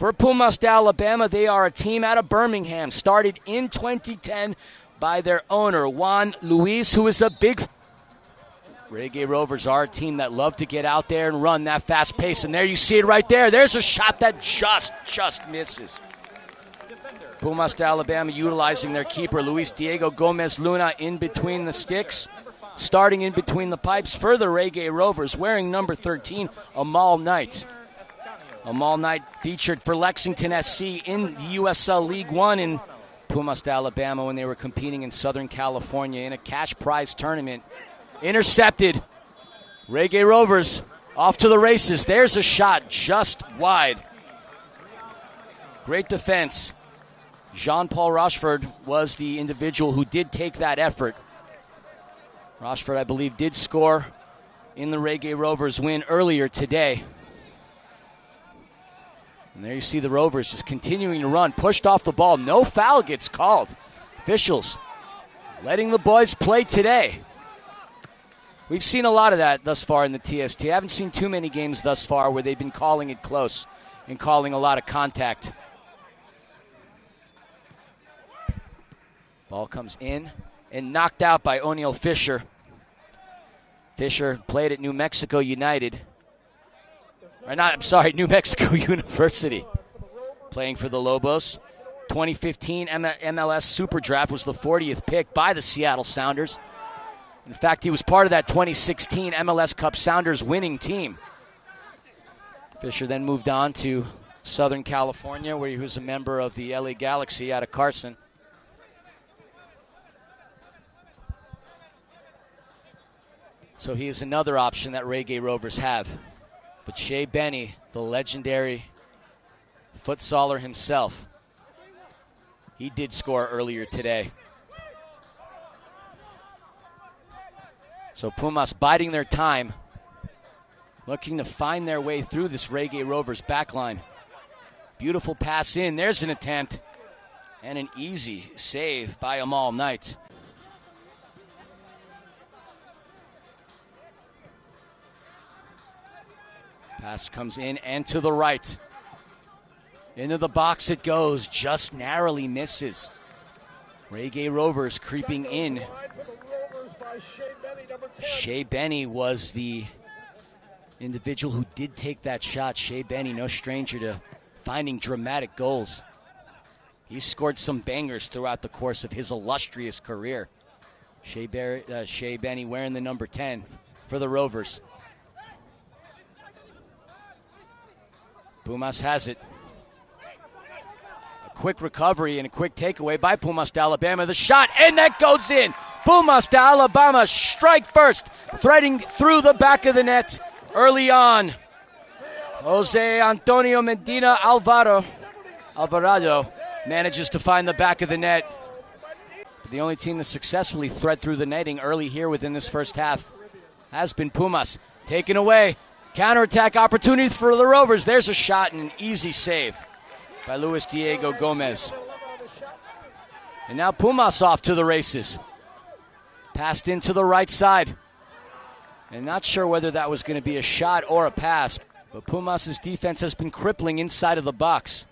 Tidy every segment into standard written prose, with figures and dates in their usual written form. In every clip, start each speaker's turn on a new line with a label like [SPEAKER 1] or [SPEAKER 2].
[SPEAKER 1] For Pumas Alabama, they are a team out of Birmingham, started in 2010 by their owner, Juan Luis, who is a big... Reggae Rovers are a team that love to get out there and run that fast pace, and there you see it right there. There's a shot that just misses. Pumas Alabama utilizing their keeper, Luis Diego Gomez Luna, in between the sticks. Starting in between the pipes for the Reggae Rovers, wearing number 13, Amal Knight. Amal Knight featured for Lexington SC in the USL League One in Pumas Alabama when they were competing in Southern California in a cash prize tournament. Intercepted. Reggae Rovers off to the races. There's a shot just wide. Great defense. Jean-Paul Rochefort was the individual who did take that effort. Rochefort, I believe, did score in the Reggae Rovers win earlier today. And there you see the Rovers just continuing to run. Pushed off the ball. No foul gets called. Officials letting the boys play today. We've seen a lot of that thus far in the TST. I haven't seen too many games thus far where they've been calling it close and calling a lot of contact. Ball comes in and knocked out by O'Neal Fisher. Fisher played at New Mexico United. New Mexico University. Playing for the Lobos. 2015 MLS Super Draft was the 40th pick by the Seattle Sounders. In fact, he was part of that 2016 MLS Cup Sounders winning team. Fisher then moved on to Southern California, where he was a member of the LA Galaxy out of Carson. So he is another option that Reggae Rovers have. But Shea Benny, the legendary futsaler himself, he did score earlier today. So Pumas biding their time, looking to find their way through this Reggae Rovers backline. Beautiful pass in. There's an attempt. And an easy save by Amal Knight. Pass comes in and to the right. Into the box it goes. Just narrowly misses. Reggae Rovers creeping in. Shea Benny was the individual who did take that shot. Shea Benny, no stranger to finding dramatic goals. He scored some bangers throughout the course of his illustrious career. Shea Benny wearing the number 10 for the Rovers. Pumas has it. A quick recovery and a quick takeaway by Pumas Alabama. The shot, and that goes in. Pumas Alabama strike first, threading through the back of the net early on. Jose Antonio Medina Alvarado manages to find the back of the net. The only team to successfully thread through the netting early here within this first half has been Pumas. Taken away. Counterattack opportunity for the Rovers. There's a shot and an easy save by Luis Diego Gomez. And now Pumas off to the races. Passed into the right side. And not sure whether that was going to be a shot or a pass, but Pumas' defense has been crippling inside of the box.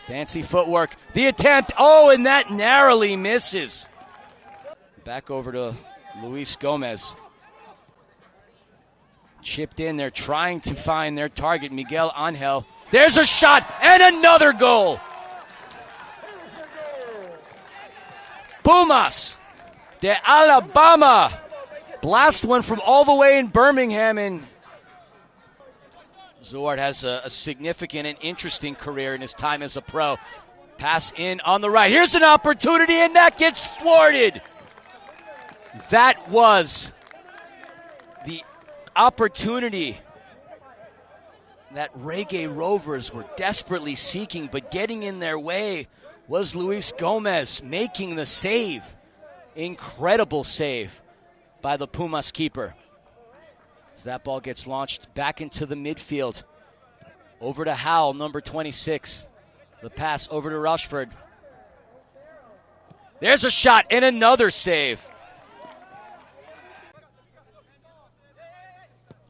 [SPEAKER 1] Fancy footwork. The attempt. Oh, and that narrowly misses. Back over to Luis Gomez. Chipped in. They're trying to find their target, Miguel Angel. There's a shot and another goal. Pumas de Alabama. Blast one from all the way in Birmingham. And Zuard has a significant and interesting career in his time as a pro. Pass in on the right. Here's an opportunity, and that gets thwarted. That was the opportunity that Reggae Rovers were desperately seeking, but getting in their way was Luis Gomez making the save. Incredible save by the Pumas keeper. As that ball gets launched back into the midfield. Over to Howell, number 26. The pass over to Rushford. There's a shot and another save.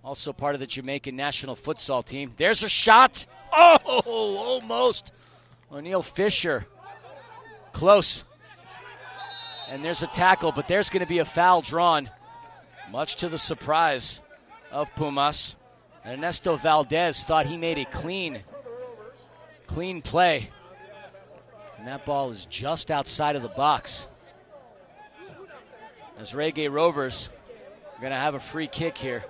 [SPEAKER 1] Also part of the Jamaican national futsal team. There's a shot. Oh, almost. O'Neal Fisher. Close. And there's a tackle, but there's going to be a foul drawn, much to the surprise of Pumas. Ernesto Valdez thought he made a clean play. And that ball is just outside of the box. As Reggae Rovers are going to have a free kick here.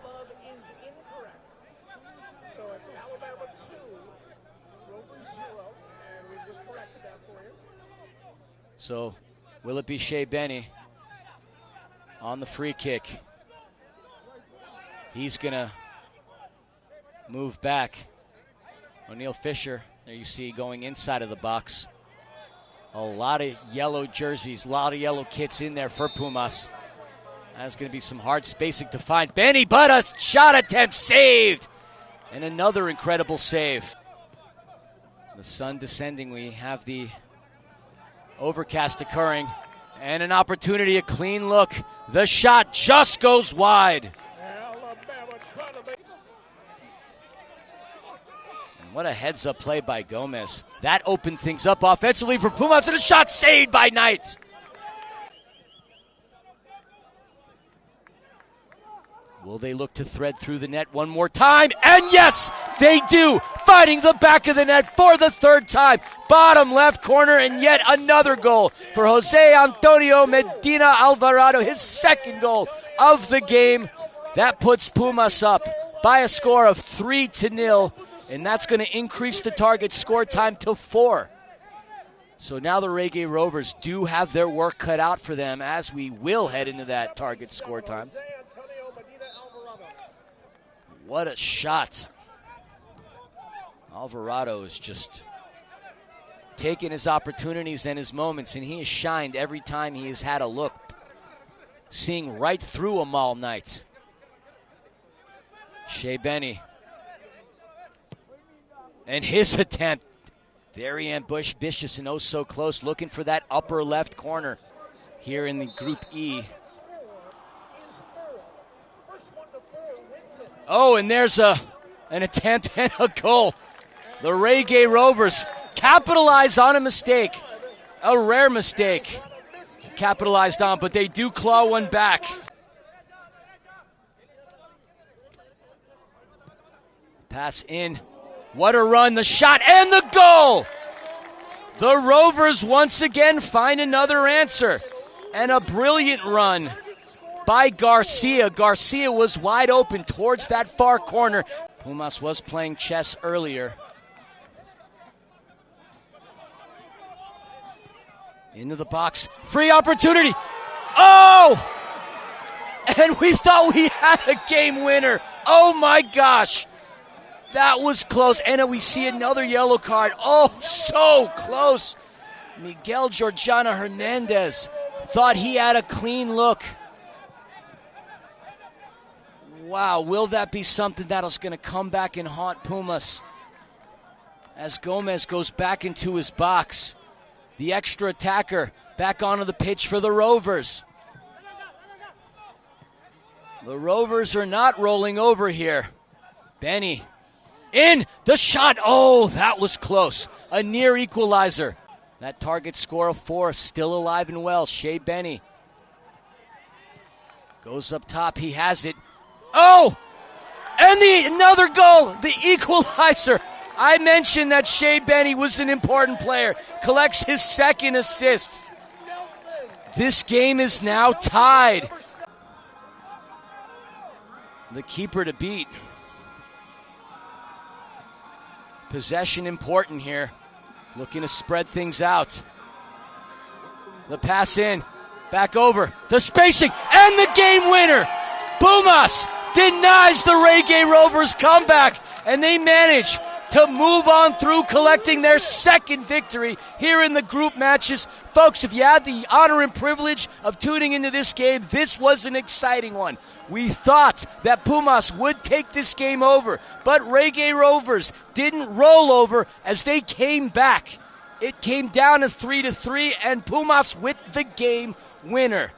[SPEAKER 1] So, will it be Shea Benny on the free kick? He's going to move back. O'Neal Fisher, there you see, going inside of the box. A lot of yellow jerseys, a lot of yellow kits in there for Pumas. That's going to be some hard spacing to find. Benny, but a shot attempt saved. And another incredible save. The sun descending, we have the overcast occurring. And an opportunity, a clean look. The shot just goes wide. And what a heads-up play by Gomez. That opened things up offensively for Pumas, and a shot saved by Knight. Will they look to thread through the net one more time? And yes, they do. Finding the back of the net for the third time. Bottom left corner, and yet another goal for Jose Antonio Medina Alvarado, his second goal of the game. That puts Pumas up by a score of 3-0, and that's going to increase the target score time to 4. So now the Reggae Rovers do have their work cut out for them, as we will head into that target score time. What a shot. Alvarado is just taking his opportunities and his moments, and he has shined every time he has had a look, seeing right through them all night. Shea Benny. And his attempt, very ambitious and oh so close, looking for that upper left corner here in the Group E. Oh, and there's an attempt and a goal. The Reggae Rovers capitalize on a mistake, a rare mistake capitalized on, but they do claw one back. Pass in. What a run, the shot, and the goal! The Rovers once again find another answer, and a brilliant run by Garcia. Garcia was wide open towards that far corner. Pumas was playing chess earlier. Into the box, free opportunity. Oh! And we thought we had a game winner. Oh my gosh. That was close, and we see another yellow card. Oh, so close. Miguel Georgiana Hernandez thought he had a clean look. Wow, will that be something that is going to come back and haunt Pumas? As Gomez goes back into his box. The extra attacker back onto the pitch for the Rovers. The Rovers are not rolling over here. Benny. In the shot. Oh, that was close. A near equalizer. That target score of 4 still alive and well. Shea Benny goes up top. He has it. Oh, and another goal. The equalizer. I mentioned that Shea Benny was an important player. Collects his second assist. This game is now tied. The keeper to beat. Possession important here. Looking to spread things out. The pass in. Back over. The spacing. And the game winner. Pumas denies the Reggae Rovers comeback. And they manage to move on through, collecting their second victory here in the group matches. Folks, if you had the honor and privilege of tuning into this game, this was an exciting one. We thought that Pumas would take this game over, but Reggae Rovers didn't roll over as they came back. It came down to 3-3, and Pumas with the game winner.